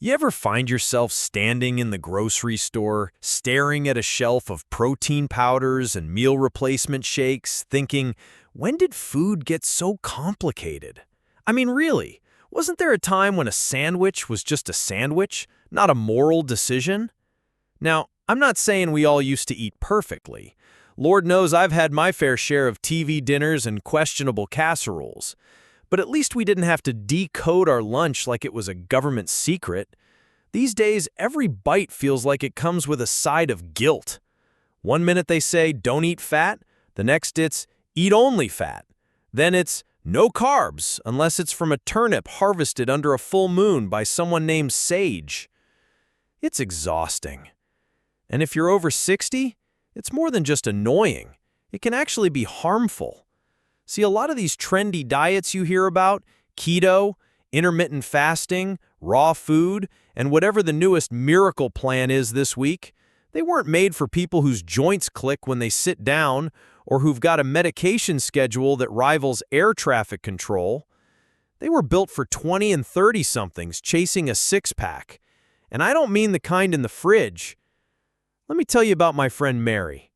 You ever find yourself standing in the grocery store, staring at a shelf of protein powders and meal replacement shakes, thinking, when did food get so complicated? I mean, really, wasn't there a time when a sandwich was just a sandwich, not a moral decision? Now, I'm not saying we all used to eat perfectly. Lord knows I've had my fair share of TV dinners and questionable casseroles. But at least we didn't have to decode our lunch like it was a government secret. These days, every bite feels like it comes with a side of guilt. One minute they say, don't eat fat. The next it's, eat only fat. Then it's, no carbs, unless it's from a turnip harvested under a full moon by someone named Sage. It's exhausting. And if you're over 60, it's more than just annoying. It can actually be harmful. See, a lot of these trendy diets you hear about, keto, intermittent fasting, raw food, and whatever the newest miracle plan is this week, they weren't made for people whose joints click when they sit down or who've got a medication schedule that rivals air traffic control. They were built for 20 and 30-somethings chasing a six-pack. And I don't mean the kind in the fridge. Let me tell you about my friend Mary.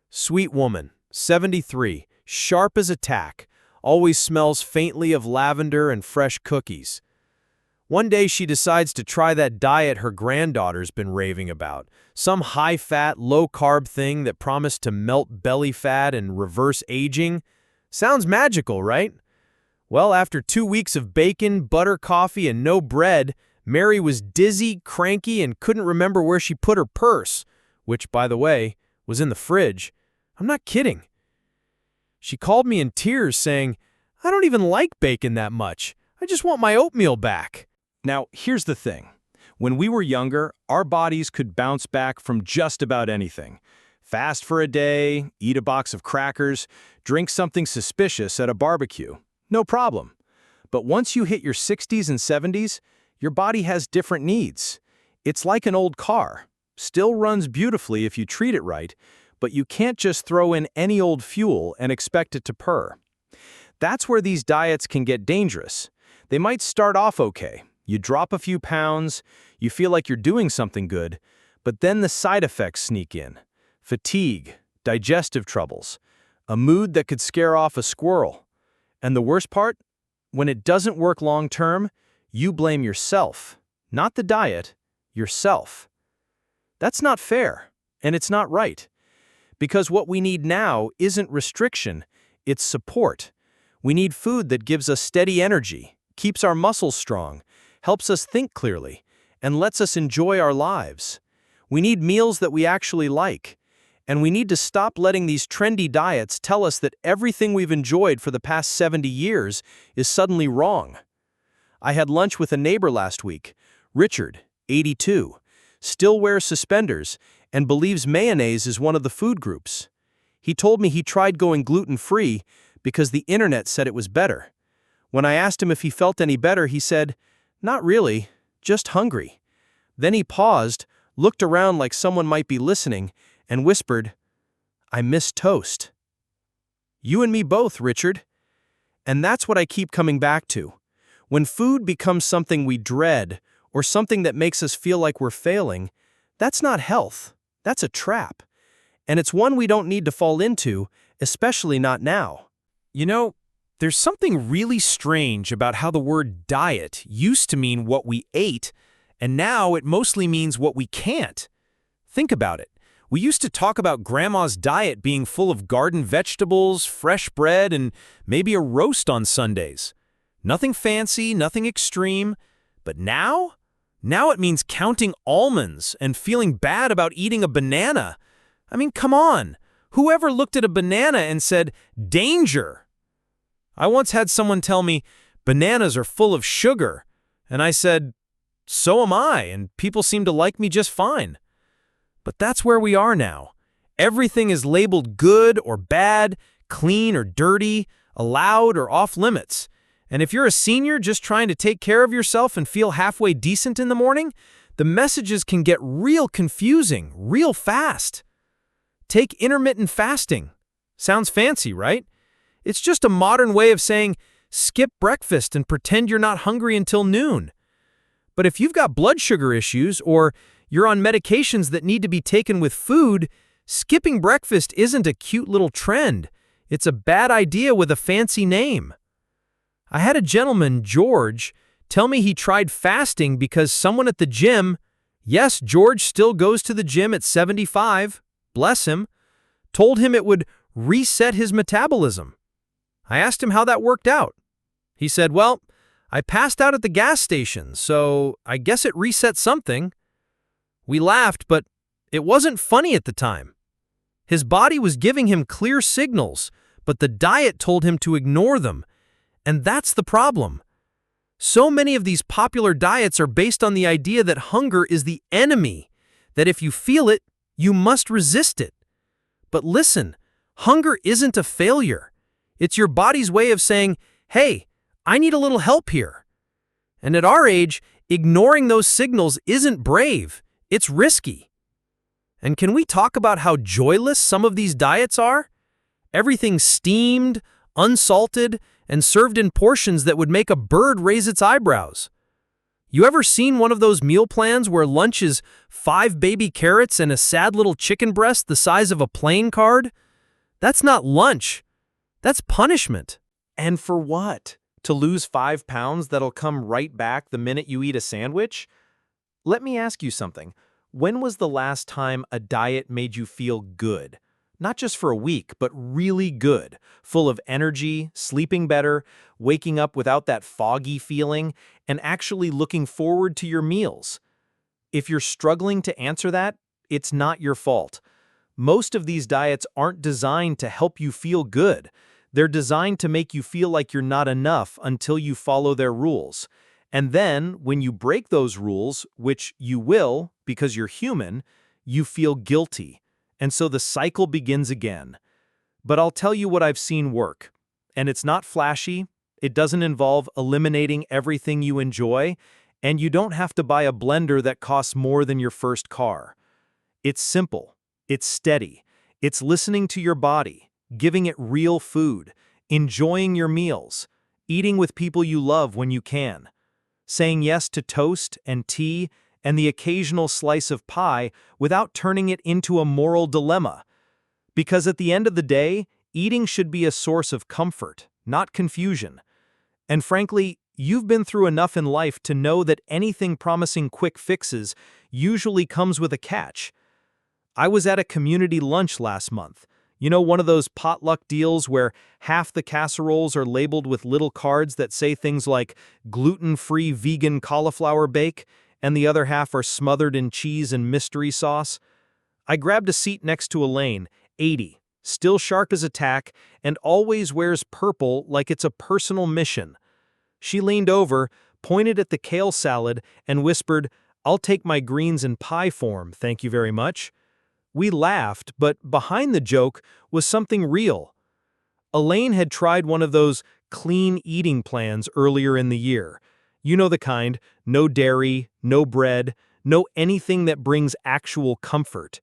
Sweet woman, 73. Sharp as a tack, always smells faintly of lavender and fresh cookies. One day she decides to try that diet her granddaughter's been raving about, some high-fat, low-carb thing that promised to melt belly fat and reverse aging. Sounds magical, right? Well, after 2 weeks of bacon, butter, coffee, and no bread, Mary was dizzy, cranky, and couldn't remember where she put her purse, which, by the way, was in the fridge. I'm not kidding. She called me in tears saying, I don't even like bacon that much. I just want my oatmeal back. Now, here's the thing. When we were younger, our bodies could bounce back from just about anything. Fast for a day, eat a box of crackers, drink something suspicious at a barbecue. No problem. But once you hit your 60s and 70s, your body has different needs. It's like an old car. Still runs beautifully if you treat it right, but you can't just throw in any old fuel and expect it to purr. That's where these diets can get dangerous. They might start off okay. You drop a few pounds, you feel like you're doing something good, but then the side effects sneak in. Fatigue, digestive troubles, a mood that could scare off a squirrel. And the worst part? When it doesn't work long-term, you blame yourself, not the diet, yourself. That's not fair, and it's not right. Because what we need now isn't restriction, it's support. We need food that gives us steady energy, keeps our muscles strong, helps us think clearly, and lets us enjoy our lives. We need meals that we actually like. And we need to stop letting these trendy diets tell us that everything we've enjoyed for the past 70 years is suddenly wrong. I had lunch with a neighbor last week, Richard, 82, still wears suspenders, and believes mayonnaise is one of the food groups. He told me he tried going gluten-free because the internet said it was better. When I asked him if he felt any better, he said, not really, just hungry. Then he paused, looked around like someone might be listening, and whispered, I miss toast. You and me both, Richard. And that's what I keep coming back to. When food becomes something we dread, or something that makes us feel like we're failing, that's not health. That's a trap. And it's one we don't need to fall into, especially not now. You know, there's something really strange about how the word diet used to mean what we ate, and now it mostly means what we can't. Think about it. We used to talk about Grandma's diet being full of garden vegetables, fresh bread, and maybe a roast on Sundays. Nothing fancy, nothing extreme. But now it means counting almonds and feeling bad about eating a banana. I mean, come on. Whoever looked at a banana and said, danger? I once had someone tell me, bananas are full of sugar. And I said, so am I, and people seem to like me just fine. But that's where we are now. Everything is labeled good or bad, clean or dirty, allowed or off limits. And if you're a senior just trying to take care of yourself and feel halfway decent in the morning, the messages can get real confusing, real fast. Take intermittent fasting. Sounds fancy, right? It's just a modern way of saying, skip breakfast and pretend you're not hungry until noon. But if you've got blood sugar issues or you're on medications that need to be taken with food, skipping breakfast isn't a cute little trend. It's a bad idea with a fancy name. I had a gentleman, George, tell me he tried fasting because someone at the gym, yes, George still goes to the gym at 75, bless him, told him it would reset his metabolism. I asked him how that worked out. He said, well, I passed out at the gas station, so I guess it reset something. We laughed, but it wasn't funny at the time. His body was giving him clear signals, but the diet told him to ignore them. And that's the problem. So many of these popular diets are based on the idea that hunger is the enemy, that if you feel it, you must resist it. But listen, hunger isn't a failure. It's your body's way of saying, hey, I need a little help here. And at our age, ignoring those signals isn't brave, it's risky. And can we talk about how joyless some of these diets are? Everything steamed, unsalted, and served in portions that would make a bird raise its eyebrows. You ever seen one of those meal plans where lunch is 5 baby carrots and a sad little chicken breast the size of a playing card? That's not lunch. That's punishment. And for what? To lose 5 pounds that'll come right back the minute you eat a sandwich? Let me ask you something. When was the last time a diet made you feel good? Not just for a week, but really good, full of energy, sleeping better, waking up without that foggy feeling, and actually looking forward to your meals. If you're struggling to answer that, it's not your fault. Most of these diets aren't designed to help you feel good. They're designed to make you feel like you're not enough until you follow their rules. And then, when you break those rules, which you will, because you're human, you feel guilty. And so the cycle begins again. But I'll tell you what I've seen work. And it's not flashy, it doesn't involve eliminating everything you enjoy, and you don't have to buy a blender that costs more than your first car. It's simple, it's steady, it's listening to your body, giving it real food, enjoying your meals, eating with people you love when you can, saying yes to toast and tea and the occasional slice of pie without turning it into a moral dilemma. Because at the end of the day, eating should be a source of comfort, not confusion. And frankly, you've been through enough in life to know that anything promising quick fixes usually comes with a catch. I was at a community lunch last month. You know, one of those potluck deals where half the casseroles are labeled with little cards that say things like gluten-free vegan cauliflower bake, and the other half are smothered in cheese and mystery sauce. I grabbed a seat next to Elaine, 80, still sharp as a tack, and always wears purple like it's a personal mission. She leaned over, pointed at the kale salad, and whispered, "I'll take my greens in pie form, thank you very much." We laughed, but behind the joke was something real. Elaine had tried one of those clean eating plans earlier in the year. You know the kind, no dairy, no bread, no anything that brings actual comfort.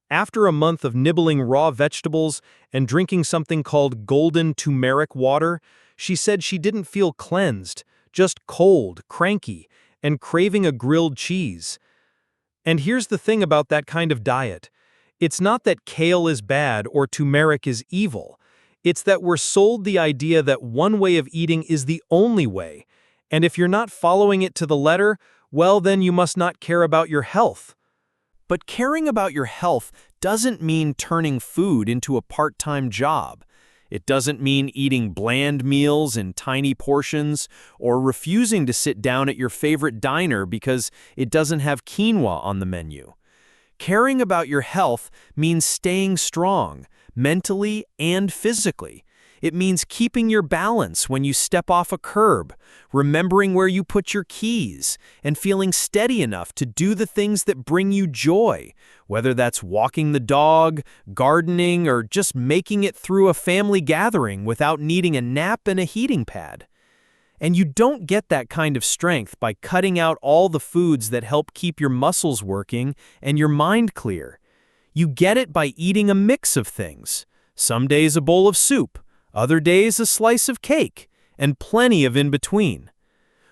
After a month of nibbling raw vegetables and drinking something called golden turmeric water, she said she didn't feel cleansed, just cold, cranky, and craving a grilled cheese. And here's the thing about that kind of diet. It's not that kale is bad or turmeric is evil. It's that we're sold the idea that one way of eating is the only way. And if you're not following it to the letter, well, then you must not care about your health. But caring about your health doesn't mean turning food into a part-time job. It doesn't mean eating bland meals in tiny portions or refusing to sit down at your favorite diner because it doesn't have quinoa on the menu. Caring about your health means staying strong, mentally and physically. It means keeping your balance when you step off a curb, remembering where you put your keys, and feeling steady enough to do the things that bring you joy, whether that's walking the dog, gardening, or just making it through a family gathering without needing a nap and a heating pad. And you don't get that kind of strength by cutting out all the foods that help keep your muscles working and your mind clear. You get it by eating a mix of things. Some days a bowl of soup, other days a slice of cake, and plenty of in between.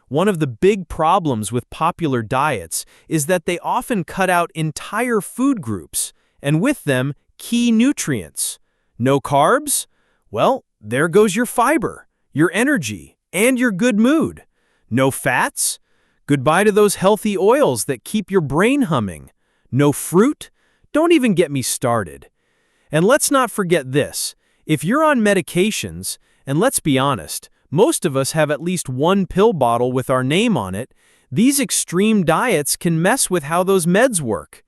One of the big problems with popular diets is that they often cut out entire food groups, and with them, key nutrients. No carbs? Well, there goes your fiber, your energy, and your good mood. No fats? Goodbye to those healthy oils that keep your brain humming. No fruit? Don't even get me started. And let's not forget this. If you're on medications, and let's be honest, most of us have at least one pill bottle with our name on it, these extreme diets can mess with how those meds work.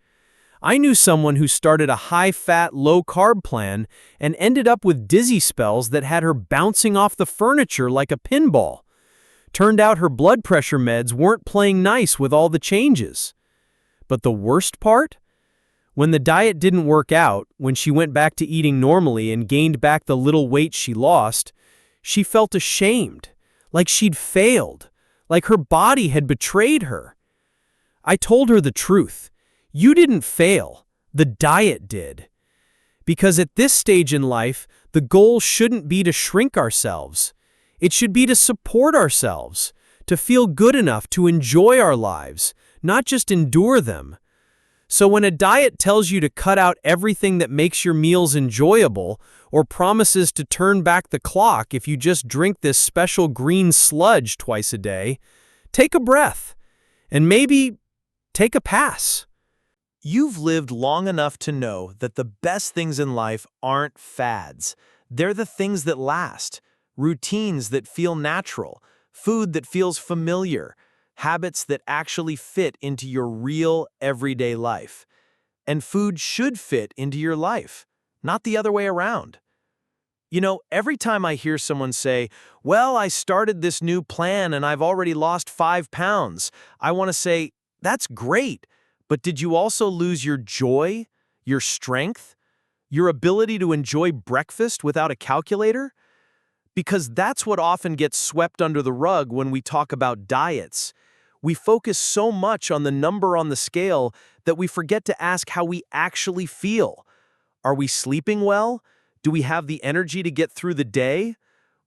I knew someone who started a high-fat, low-carb plan and ended up with dizzy spells that had her bouncing off the furniture like a pinball. Turned out her blood pressure meds weren't playing nice with all the changes. But the worst part? When the diet didn't work out, when she went back to eating normally and gained back the little weight she lost, she felt ashamed, like she'd failed, like her body had betrayed her. I told her the truth. You didn't fail, the diet did. Because at this stage in life, the goal shouldn't be to shrink ourselves. It should be to support ourselves, to feel good enough to enjoy our lives, not just endure them. So when a diet tells you to cut out everything that makes your meals enjoyable, or promises to turn back the clock if you just drink this special green sludge twice a day, take a breath, and maybe take a pass. You've lived long enough to know that the best things in life aren't fads. They're the things that last, routines that feel natural, food that feels familiar, habits that actually fit into your real everyday life. And food should fit into your life, not the other way around. You know, every time I hear someone say, well, I started this new plan and I've already lost 5 pounds, I want to say, that's great. But did you also lose your joy, your strength, your ability to enjoy breakfast without a calculator? Because that's what often gets swept under the rug when we talk about diets. We focus so much on the number on the scale that we forget to ask how we actually feel. Are we sleeping well? Do we have the energy to get through the day?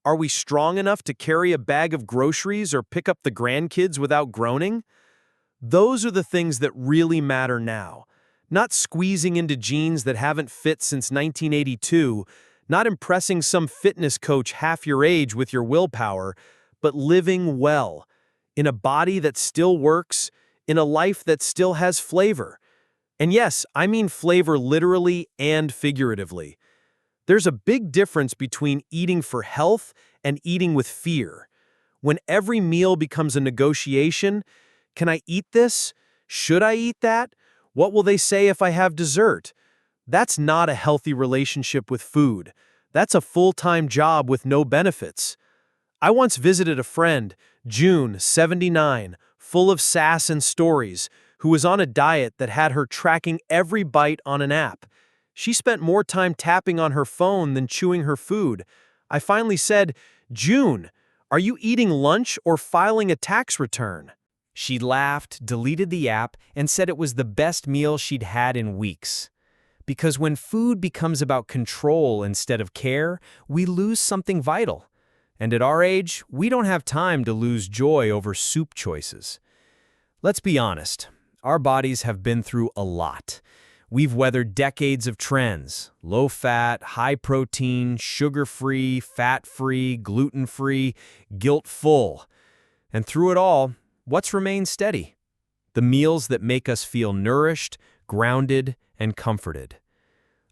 Are we strong enough to carry a bag of groceries or pick up the grandkids without groaning? Those are the things that really matter now. Not squeezing into jeans that haven't fit since 1982, not impressing some fitness coach half your age with your willpower, but living well, in a body that still works, in a life that still has flavor. And yes, I mean flavor literally and figuratively. There's a big difference between eating for health and eating with fear. When every meal becomes a negotiation, can I eat this? Should I eat that? What will they say if I have dessert? That's not a healthy relationship with food. That's a full-time job with no benefits. I once visited a friend, June, 79, full of sass and stories, who was on a diet that had her tracking every bite on an app. She spent more time tapping on her phone than chewing her food. I finally said, June, are you eating lunch or filing a tax return? She laughed, deleted the app, and said it was the best meal she'd had in weeks. Because when food becomes about control instead of care, we lose something vital. And at our age, we don't have time to lose joy over soup choices. Let's be honest, our bodies have been through a lot. We've weathered decades of trends: low-fat, high-protein, sugar-free, fat-free, gluten-free, guilt-full. And through it all, what's remained steady? The meals that make us feel nourished, grounded, and comforted.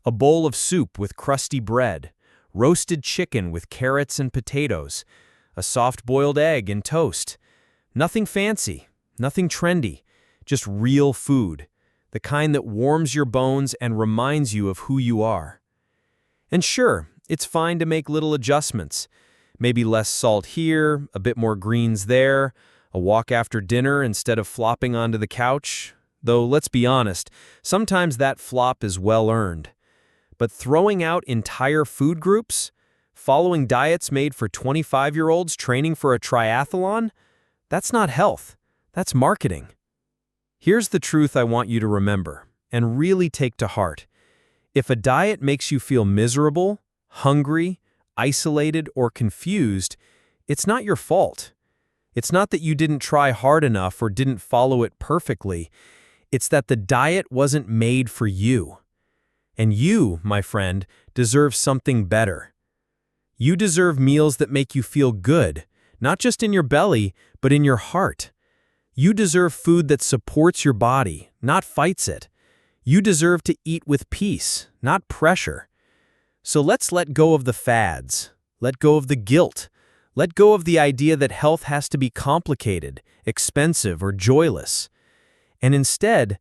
A bowl of soup with crusty bread, roasted chicken with carrots and potatoes, a soft-boiled egg and toast. Nothing fancy, nothing trendy, just real food, the kind that warms your bones and reminds you of who you are. And sure, it's fine to make little adjustments. Maybe less salt here, a bit more greens there, a walk after dinner instead of flopping onto the couch. Though, let's be honest, sometimes that flop is well-earned. But throwing out entire food groups? Following diets made for 25-year-olds training for a triathlon? That's not health. That's marketing. Here's the truth I want you to remember, and really take to heart. If a diet makes you feel miserable, hungry, isolated, or confused, it's not your fault. It's not that you didn't try hard enough or didn't follow it perfectly. It's that the diet wasn't made for you. And you, my friend, deserve something better. You deserve meals that make you feel good, not just in your belly, but in your heart. You deserve food that supports your body, not fights it. You deserve to eat with peace, not pressure. So let's let go of the fads. Let go of the guilt. Let go of the idea that health has to be complicated, expensive, or joyless. And instead,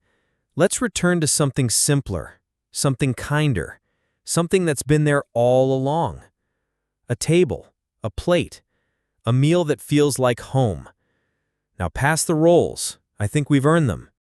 let's return to something simpler, something kinder, something that's been there all along. A table, a plate, a meal that feels like home. Now pass the rolls. I think we've earned them.